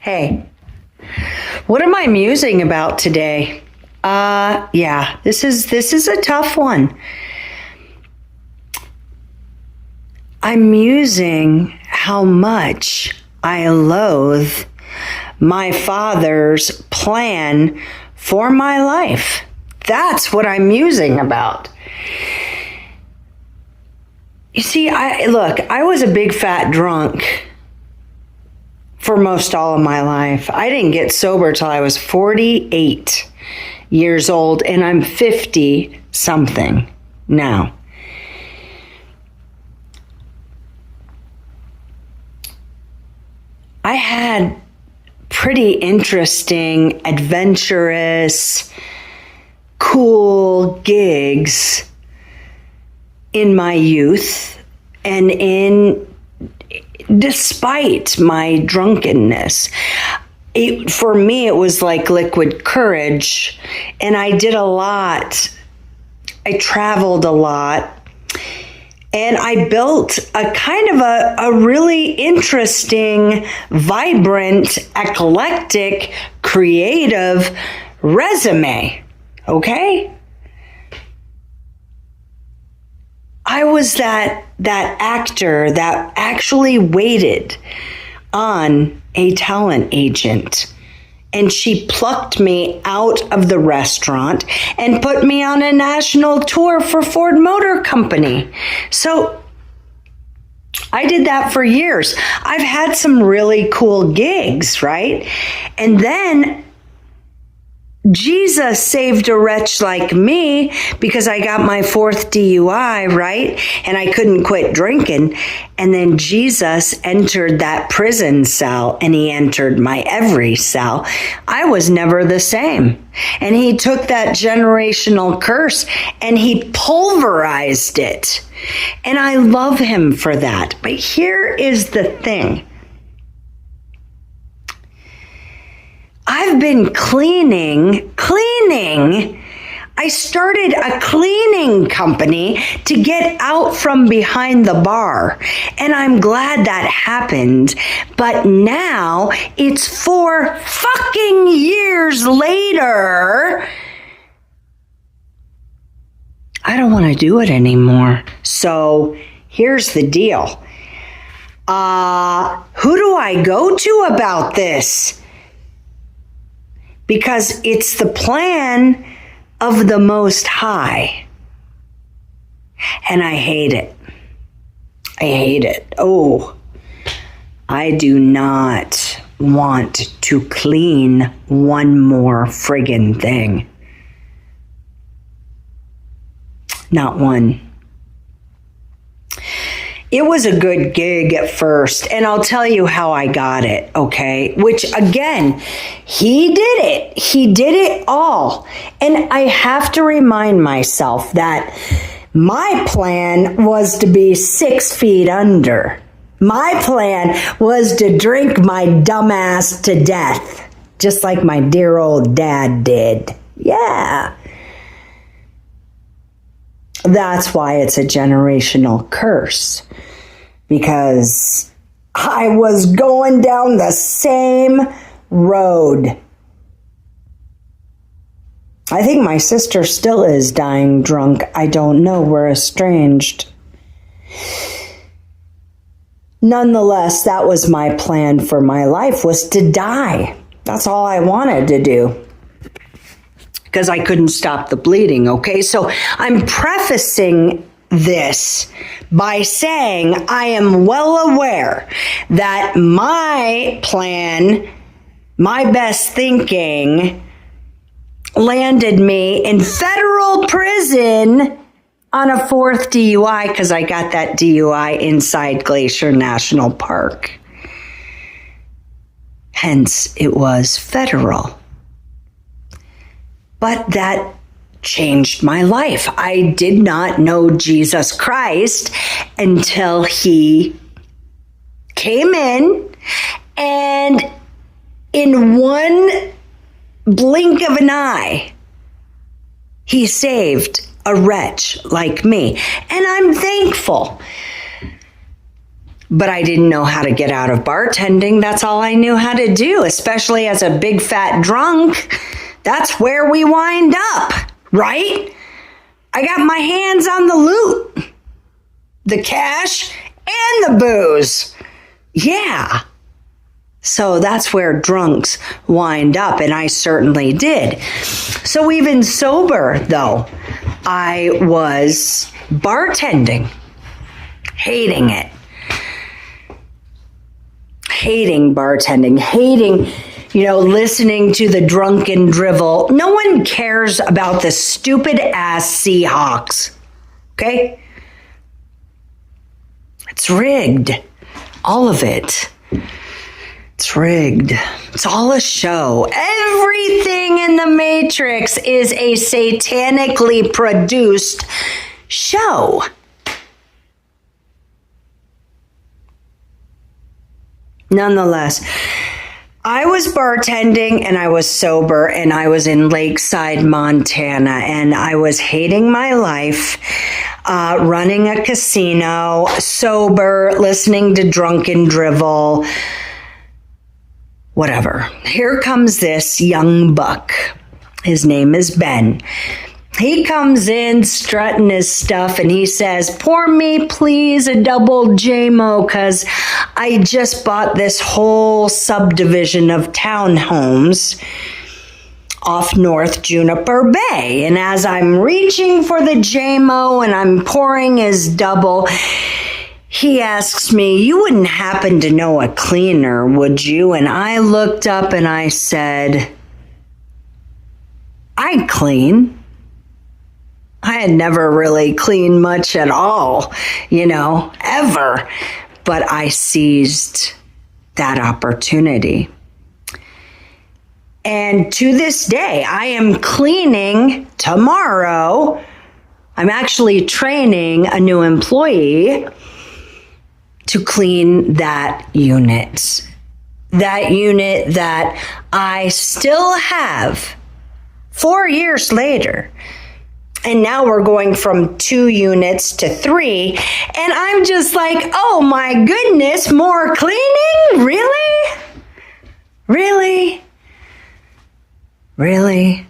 Hey, what am I musing about today? Yeah, this is a tough one. I'm musing how much I loathe my father's plan for my life. That's what I'm musing about. You see, I was a big fat drunk for most all of my life. I didn't get sober till I was 48 years old, and I'm 50 something now. I had pretty interesting, adventurous, cool gigs in my youth, and despite my drunkenness. For me, it was like liquid courage, and I did a lot. I traveled a lot, and I built a kind of a really interesting, vibrant, eclectic, creative resume, okay? I was that actor that actually waited on a talent agent, and she plucked me out of the restaurant and put me on a national tour for Ford Motor Company. So I did that for years. I've had some really cool gigs, right? And then Jesus saved a wretch like me because I got my 4th DUI, right? And I couldn't quit drinking. And then Jesus entered that prison cell, and he entered my every cell. I was never the same. And he took that generational curse and he pulverized it. And I love him for that. But here is the thing. I've been cleaning. I started a cleaning company to get out from behind the bar. And I'm glad that happened. But now it's 4 fucking years later. I don't want to do it anymore. So here's the deal. Who do I go to about this? Because it's the plan of the Most High. And I hate it. I hate it. Oh, I do not want to clean one more friggin' thing. Not one. It was a good gig at first, and I'll tell you how I got it, okay? Which, again, he did it. He did it all. And I have to remind myself that my plan was to be 6 feet under. My plan was to drink my dumbass to death, just like my dear old dad did. Yeah. That's why it's a generational curse. Because I was going down the same road. I think my sister still is dying drunk. I don't know. We're estranged. Nonetheless, that was my plan for my life, was to die. That's all I wanted to do. Because I couldn't stop the bleeding, okay? So I'm prefacing this by saying I am well aware that my plan, my best thinking, landed me in federal prison on a 4th DUI because I got that DUI inside Glacier National Park. Hence, it was federal. But that changed my life. I did not know Jesus Christ until he came in, and in one blink of an eye, he saved a wretch like me. And I'm thankful. But I didn't know how to get out of bartending. That's all I knew how to do, especially as a big fat drunk. That's where we wind up, right? I got my hands on the loot, the cash, and the booze. Yeah. So that's where drunks wind up, and I certainly did. So even sober, though, I was bartending, hating it. Hating bartending, hating, listening to the drunken drivel. No one cares about the stupid ass Seahawks, okay? It's rigged. All of it. It's rigged. It's all a show. Everything in the Matrix is a satanically produced show. Nonetheless, I was bartending and I was sober and I was in Lakeside, Montana, and I was hating my life, running a casino, sober, listening to drunken drivel, whatever. Here comes this young buck. His name is Ben. He comes in strutting his stuff and he says, pour me, please, a double JMO, because I just bought this whole subdivision of townhomes off North Juniper Bay. And as I'm reaching for the JMO and I'm pouring his double, he asks me, you wouldn't happen to know a cleaner, would you? And I looked up and I said, I clean. I had never really cleaned much at all, ever. But I seized that opportunity. And to this day, I am cleaning tomorrow. I'm actually training a new employee to clean that unit. That unit that I still have 4 years later. And now we're going from 2 units to 3. And I'm just like, oh my goodness, more cleaning? Really? Really? Really?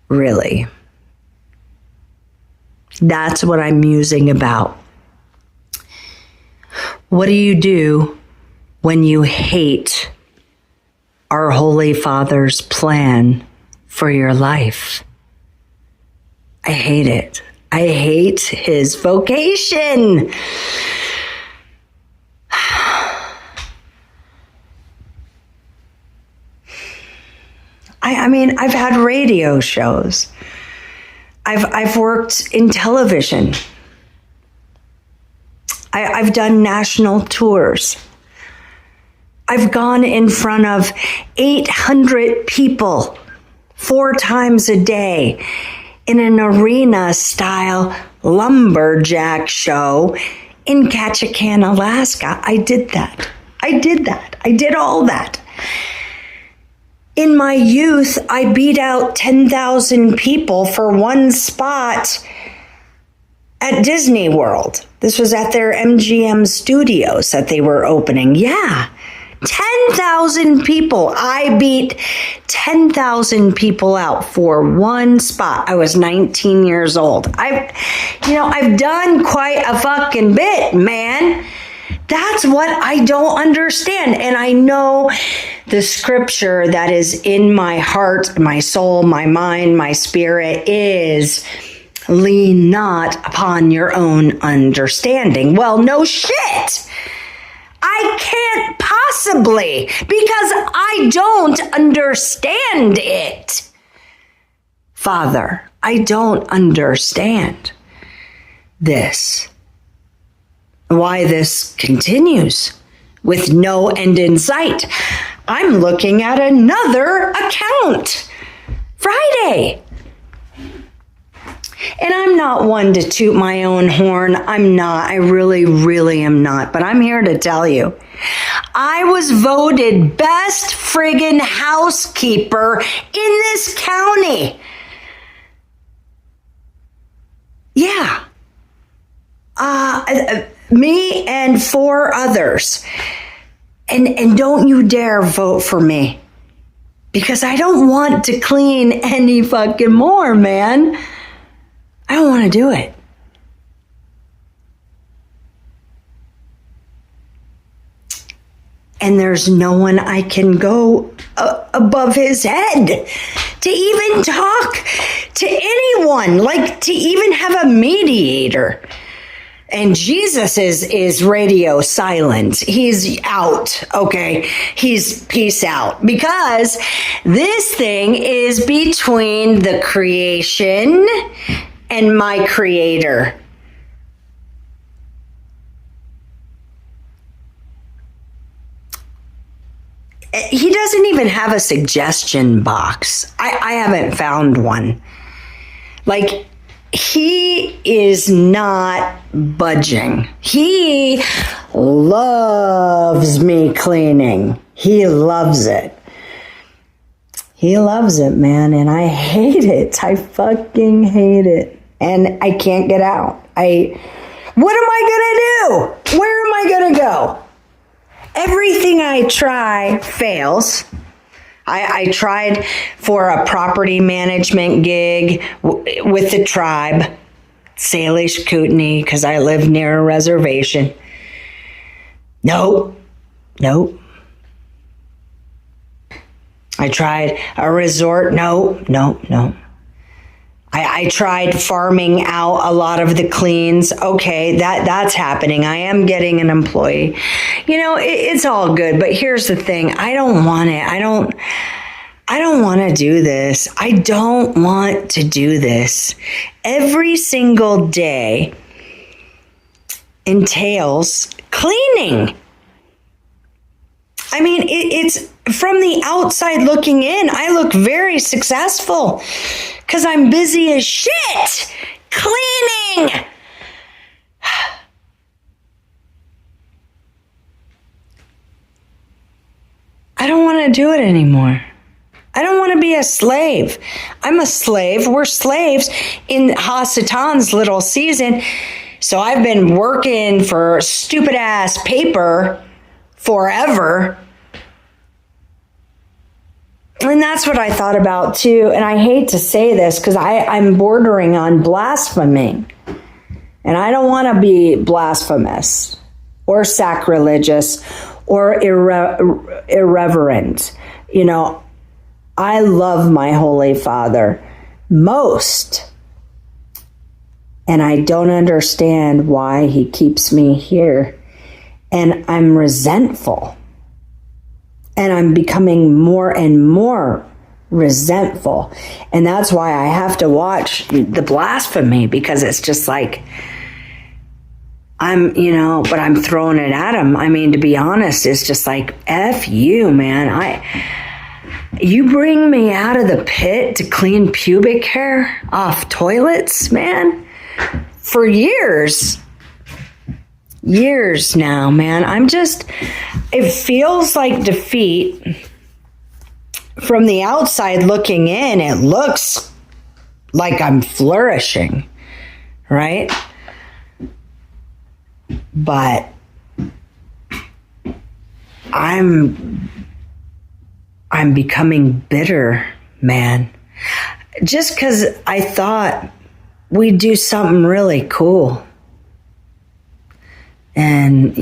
Really? That's what I'm musing about. What do you do when you hate our Holy Father's plan for your life? I hate it. I hate his vocation. I mean, I've had radio shows. I've worked in television. I've done national tours. I've gone in front of 800 people 4 times a day in an arena-style lumberjack show in Ketchikan, Alaska. I did that. I did all that. In my youth, I beat out 10,000 people for one spot at Disney World. This was at their MGM studios that they were opening. Yeah. 10,000 people. I beat 10,000 people out for one spot. I was 19 years old. I've done quite a fucking bit, man. That's what I don't understand. And I know the scripture that is in my heart, my soul, my mind, my spirit is lean not upon your own understanding. Well, no shit. I can't possibly, because I don't understand it. Father, I don't understand this. Why this continues with no end in sight. I'm looking at another account. Friday. And I'm not one to toot my own horn. I'm not. I really, really am not. But I'm here to tell you, I was voted best friggin' housekeeper in this county. Yeah. me and 4 others. And don't you dare vote for me. Because I don't want to clean any fucking more, man. I don't want to do it. And there's no one I can go above his head to even talk to anyone, like to even have a mediator. And Jesus is radio silent. He's out, okay? He's peace out. Because this thing is between the creation and my creator. He doesn't even have a suggestion box. I haven't found one. Like, he is not budging. He loves me cleaning. He loves it. He loves it, man. And I hate it. I fucking hate it. And I can't get out. What am I going to do? Where am I going to go? Everything I try fails. I tried for a property management gig with the tribe, Salish Kootenai, because I live near a reservation. Nope. I tried a resort. No. I tried farming out a lot of the cleans. Okay, that's happening. I am getting an employee. You know, it's all good. But here's the thing. I don't want it. I don't want to do this. I don't want to do this. Every single day entails cleaning. I mean, it's from the outside looking in, I look very successful because I'm busy as shit cleaning. I don't want to do it anymore. I don't want to be a slave. I'm a slave. We're slaves in Hasatan's little season. So I've been working for stupid ass paper forever. And that's what I thought about too. And I hate to say this because I'm bordering on blaspheming. And I don't want to be blasphemous or sacrilegious or irreverent. You know, I love my Holy Father most. And I don't understand why he keeps me here. And I'm resentful. And I'm becoming more and more resentful. And that's why I have to watch the blasphemy, because it's just like, but I'm throwing it at him. I mean, to be honest, it's just like, F you, man. You bring me out of the pit to clean pubic hair off toilets, man, for years now, man. It feels like defeat. From the outside looking in, it looks like I'm flourishing, right? But I'm becoming bitter, man. Just because I thought we'd do something really cool. And,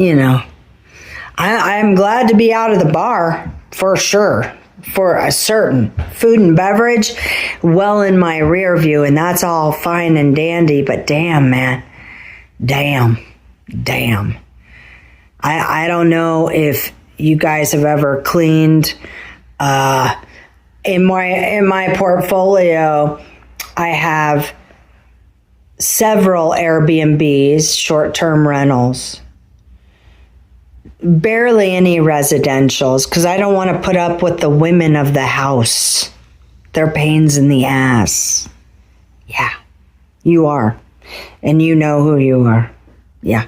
I'm glad to be out of the bar, for sure. For a certain food and beverage, well in my rear view, and that's all fine and dandy, but damn, man. Damn. I don't know if you guys have ever cleaned. In my portfolio, I have several Airbnbs, short-term rentals. Barely any residentials, because I don't want to put up with the women of the house. They're pains in the ass. Yeah, you are. And you know who you are. Yeah.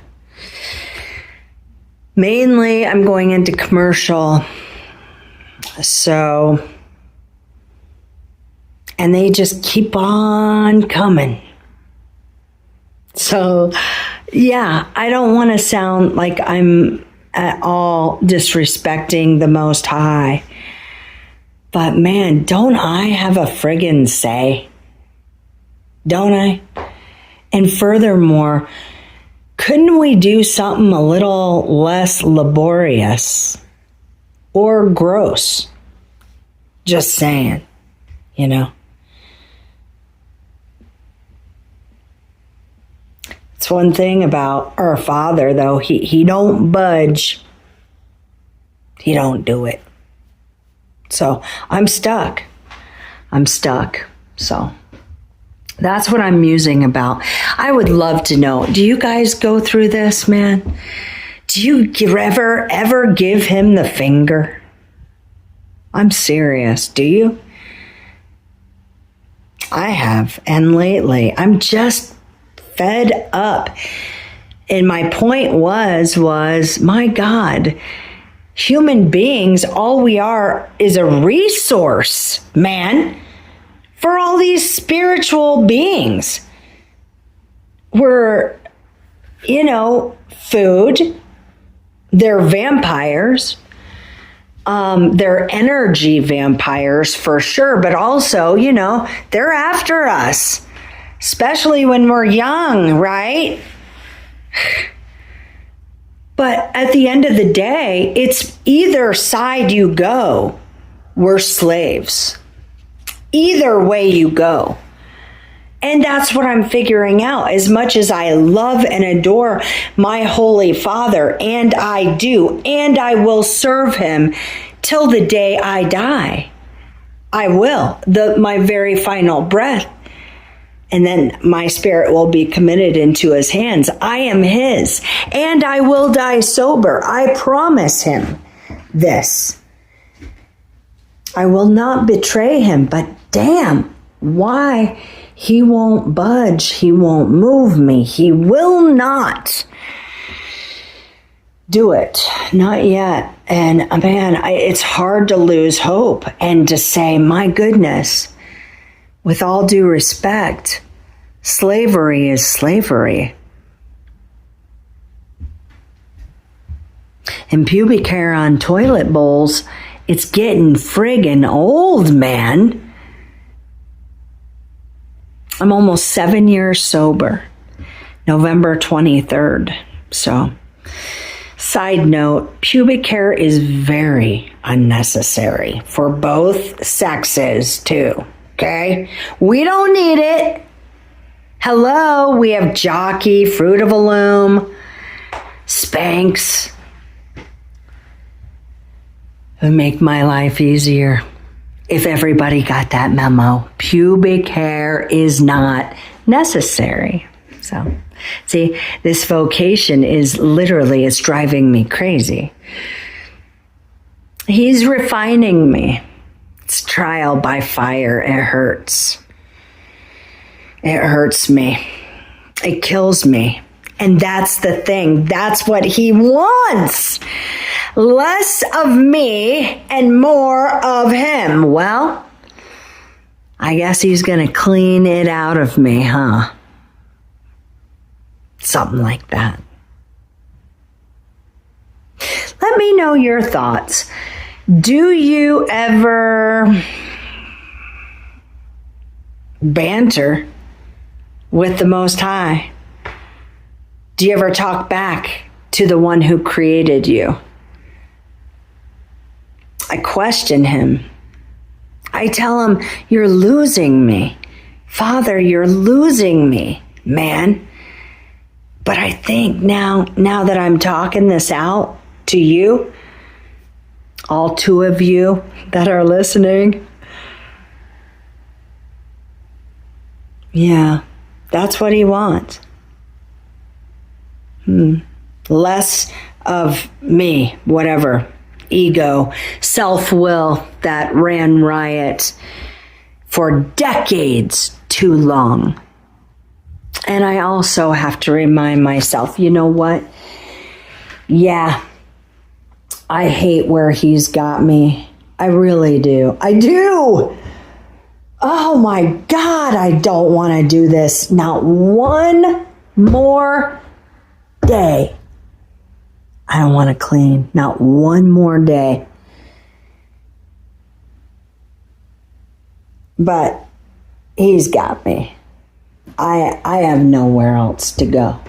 Mainly, I'm going into commercial. So, and they just keep on coming. So, Yeah, I don't want to sound like I'm at all disrespecting the Most High. But man, don't I have a friggin' say? Don't I? And furthermore, couldn't we do something a little less laborious or gross? Just saying, you know. It's one thing about our Father, though. He don't budge. He don't do it. So I'm stuck. So that's what I'm musing about. I would love to know. Do you guys go through this, man? Do you ever give him the finger? I'm serious. Do you? I have. And lately, I'm just fed up. And my point was, my God, human beings, all we are is a resource, man, for all these spiritual beings. We're, food. They're vampires. They're energy vampires for sure, but also, they're after us. Especially when we're young, right? But at the end of the day, it's either side you go, we're slaves. Either way you go. And that's what I'm figuring out. As much as I love and adore my Holy Father, and I do, and I will serve him till the day I die. I will, my very final breath. And then my spirit will be committed into his hands. I am his, and I will die sober. I promise him this. I will not betray him, but damn, why? He won't budge. He won't move me. He will not do it. Not yet. And man, it's hard to lose hope and to say, my goodness, with all due respect, slavery is slavery. And pubic hair on toilet bowls, it's getting friggin' old, man. I'm almost 7 years sober. November 23rd. So, side note, pubic hair is very unnecessary for both sexes too. Okay? We don't need it. Hello, we have Jockey, Fruit of a Loom, Spanx. It would make my life easier if everybody got that memo. Pubic hair is not necessary. So, see, this vocation is literally, it's driving me crazy. He's refining me. It's trial by fire. It hurts. It hurts me. It kills me. And that's the thing. That's what he wants. Less of me and more of him. Well, I guess he's going to clean it out of me, huh? Something like that. Let me know your thoughts. Do you ever banter with the Most High? Do you ever talk back to the one who created you? I question him. I tell him, you're losing me. Father, you're losing me, man. But I think now that I'm talking this out to you, all two of you that are listening, yeah, that's what he wants. Less of me, whatever, ego, self-will that ran riot for decades too long. And I also have to remind myself, you know what? Yeah, I hate where he's got me. I really do. I do. Oh my God, I don't want to do this. Not one more day I don't want to clean. Not one more day. But he's got me. I have nowhere else to go.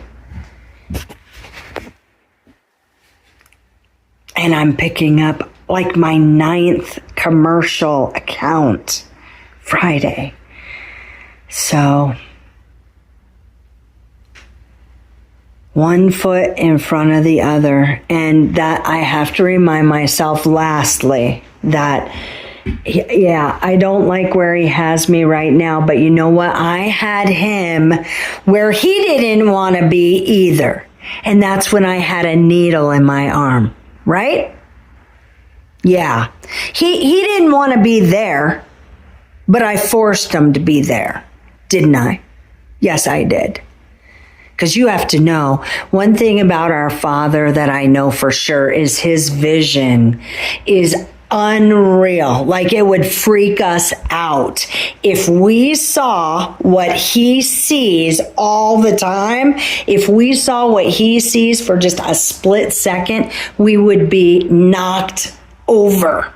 And I'm picking up like my 9th commercial account Friday. So, one foot in front of the other. And that I have to remind myself lastly that, yeah, I don't like where he has me right now, but you know what? I had him where he didn't want to be either. And that's when I had a needle in my arm, right? Yeah. He didn't want to be there, but I forced him to be there, didn't I? Yes, I did. Because you have to know, one thing about our Father that I know for sure is his vision is unreal. Like it would freak us out if we saw what he sees all the time. If we saw what he sees for just a split second, we would be knocked over.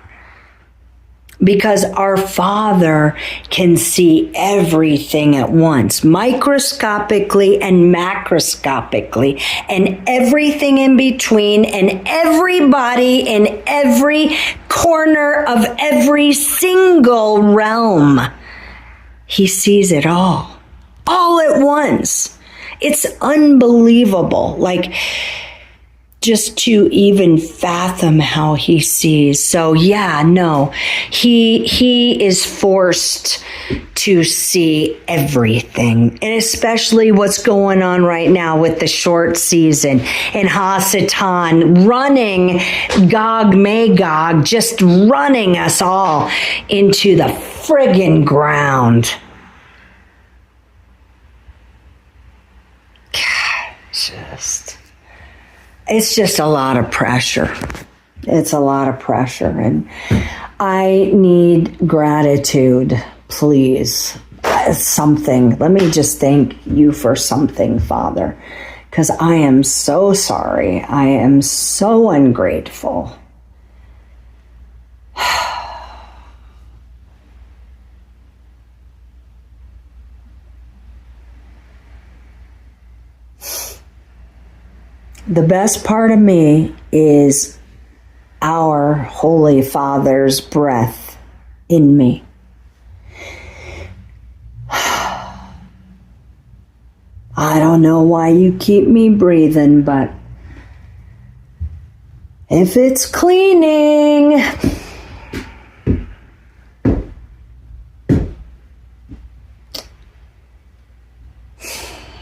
Because our Father can see everything at once, microscopically and macroscopically, and everything in between, and everybody in every corner of every single realm. He sees it all at once. It's unbelievable. Like, just to even fathom how he sees. So yeah, no, he is forced to see everything, and especially what's going on right now with the short season and Hasatan running Gog Magog, just running us all into the friggin' ground. God, it's just a lot of pressure. It's a lot of pressure. And I need gratitude, please. Something. Let me just thank you for something, Father. Because I am so sorry. I am so ungrateful. The best part of me is our Holy Father's breath in me. I don't know why you keep me breathing, but if it's cleaning,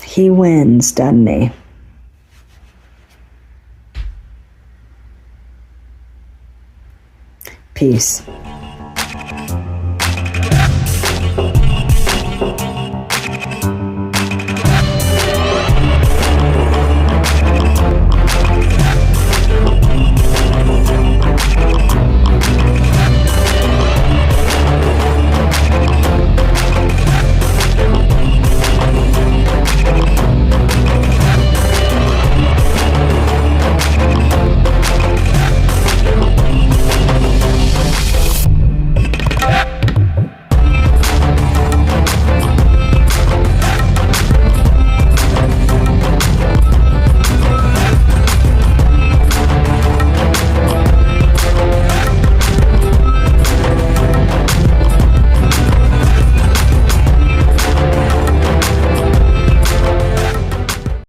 he wins, doesn't he? Peace.